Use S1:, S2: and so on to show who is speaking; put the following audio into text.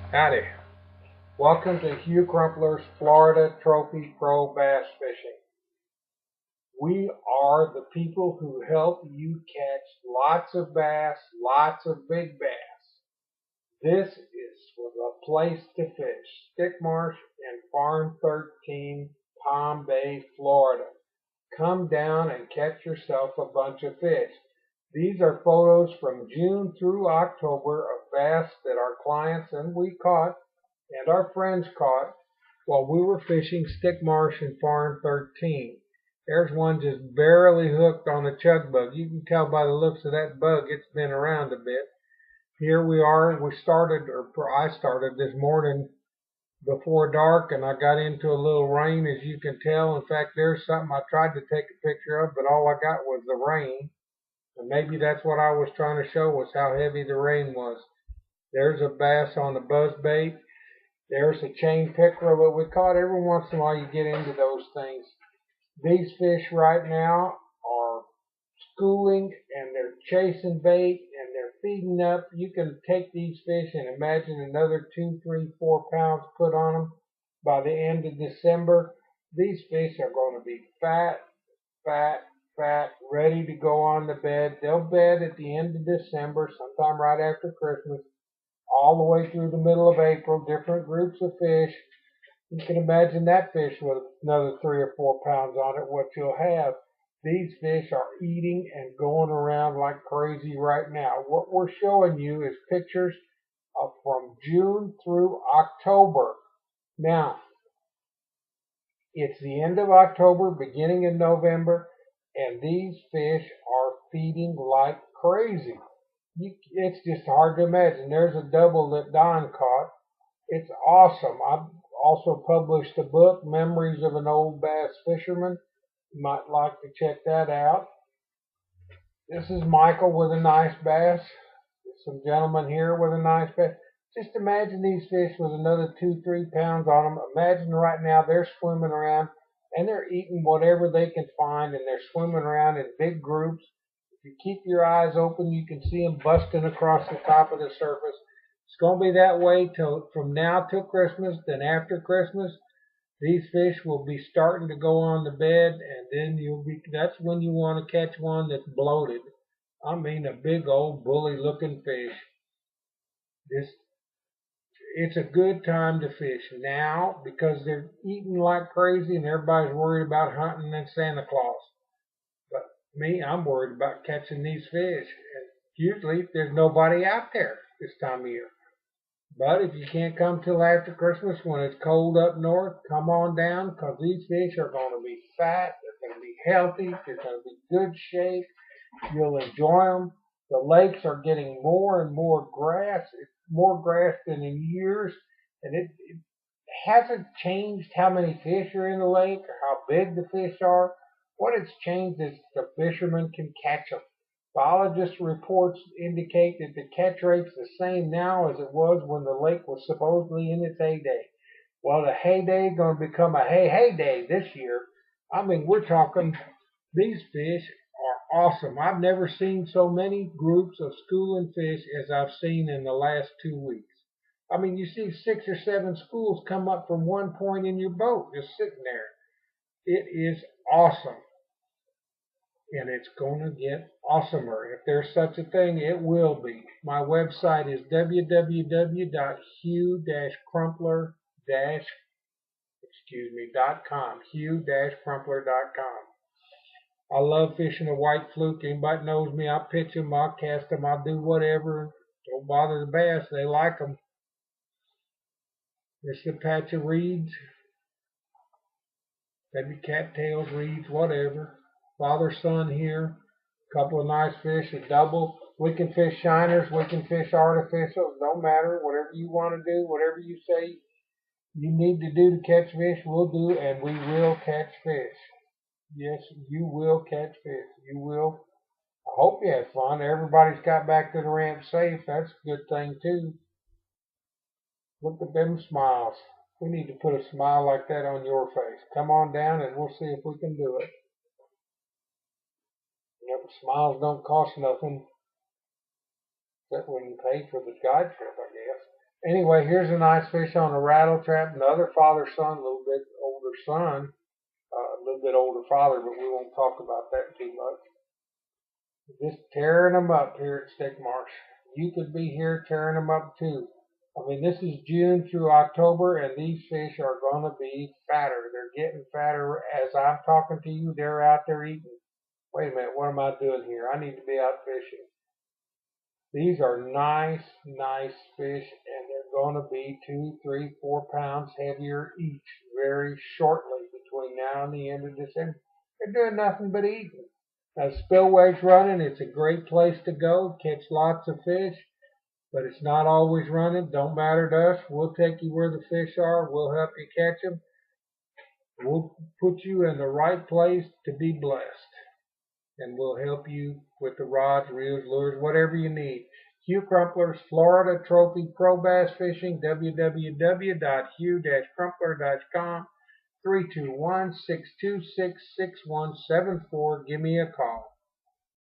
S1: Howdy. Welcome to Hugh Crumpler's Florida Trophy Pro Bass Fishing. We are the people who help you catch lots of bass, lots of big bass. This is the place to fish. Stick Marsh and Farm 13, Palm Bay, Florida. Come down and catch yourself a bunch of fish. These are photos from June through October of bass that our clients and we caught and our friends caught while we were fishing Stick Marsh and Farm 13. There's one just barely hooked on a chug bug. You can tell by the looks of that bug it's been around a bit. Here we are. I started this morning before dark, and I got into a little rain, as you can tell. In fact, there's something I tried to take a picture of, but all I got was the rain. And maybe that's what I was trying to show, was how heavy the rain was. There's a bass on the buzzbait. There's a chain pickerel that we caught. Every once in a while you get into those things. These fish right now are schooling and they're chasing bait and they're feeding up. You can take these fish and imagine another 2, 3, 4 pounds put on them by the end of December. These fish are going to be fat, fat, fat, ready to go on the bed. They'll bed at the end of December, sometime right after Christmas, all the way through the middle of April, different groups of fish. You can imagine that fish with another 3 or 4 pounds on it, what you'll have. These fish are eating and going around like crazy right now. What we're showing you is pictures of from June through October. Now, it's the end of October, beginning of November, and these fish are feeding like crazy. It's just hard to imagine. There's a double that Don caught. It's awesome. I've also published a book, Memories of an Old Bass Fisherman. You might like to check that out. This is Michael with a nice bass. Some gentlemen here with a nice bass. Just imagine these fish with another 2, 3 pounds on them. Imagine right now they're swimming around and they're eating whatever they can find, and they're swimming around in big groups. If you keep your eyes open, you can see them busting across the top of the surface. It's going to be that way from now till Christmas. Then after Christmas, these fish will be starting to go on the bed, and then that's when you want to catch one that's bloated. I mean a big old bully looking fish. This It's a good time to fish now because they're eating like crazy and everybody's worried about hunting and Santa Claus. But me, I'm worried about catching these fish. And usually there's nobody out there this time of year. But if you can't come till after Christmas when it's cold up north, come on down because these fish are going to be fat, they're going to be healthy, they're going to be good shape. You'll enjoy them. The lakes are getting more and more grass. It's more grass than in years. And it hasn't changed how many fish are in the lake or how big the fish are. What it's changed is the fishermen can catch them. Biologist reports indicate that the catch rate's the same now as it was when the lake was supposedly in its heyday. Well, the heyday is going to become a heyday this year. I mean, we're talking, these fish are awesome. I've never seen so many groups of schooling fish as I've seen in the last 2 weeks. I mean, you see 6 or 7 schools come up from one point in your boat just sitting there. It is awesome. And it's going to get awesomer. If there's such a thing, it will be. My website is www.hugh-crumpler-com. Hugh-crumpler.com. I love fishing a white fluke. Anybody knows me, I'll pitch them, I'll cast them, I'll do whatever. Don't bother the bass. They like them. This is a patch of reeds. Maybe cattails, reeds, whatever. Father, son here. A couple of nice fish, a double. We can fish shiners, we can fish artificials. Don't matter. Whatever you want to do, whatever you say you need to do to catch fish, we'll do, and we will catch fish. Yes, you will catch fish. You will. I hope you had fun. Everybody's got back to the ramp safe. That's a good thing, too. Look at them smiles. We need to put a smile like that on your face. Come on down and we'll see if we can do it. Yep, smiles don't cost nothing, except when you pay for the guide trip, I guess. Anyway, here's a nice fish on a rattle trap. Another father-son, a little bit older son, a little bit older father, but we won't talk about that too much. Just tearing them up here at Stick Marsh. You could be here tearing them up too. I mean, this is June through October, and these fish are going to be fatter. They're getting fatter as I'm talking to you. They're out there eating. Wait a minute, what am I doing here? I need to be out fishing. These are nice, nice fish, and they're going to be 2, 3, 4 pounds heavier each very shortly between now and the end of December. They're doing nothing but eating. Now, spillway's running. It's a great place to go, catch lots of fish, but it's not always running. Don't matter to us. We'll take you where the fish are. We'll help you catch them. We'll put you in the right place to be blessed. And we'll help you with the rods, reels, lures, whatever you need. Hugh Crumpler's Florida Trophy Pro Bass Fishing, www.hugh-crumpler.com, 321-626-6174. Give me a call.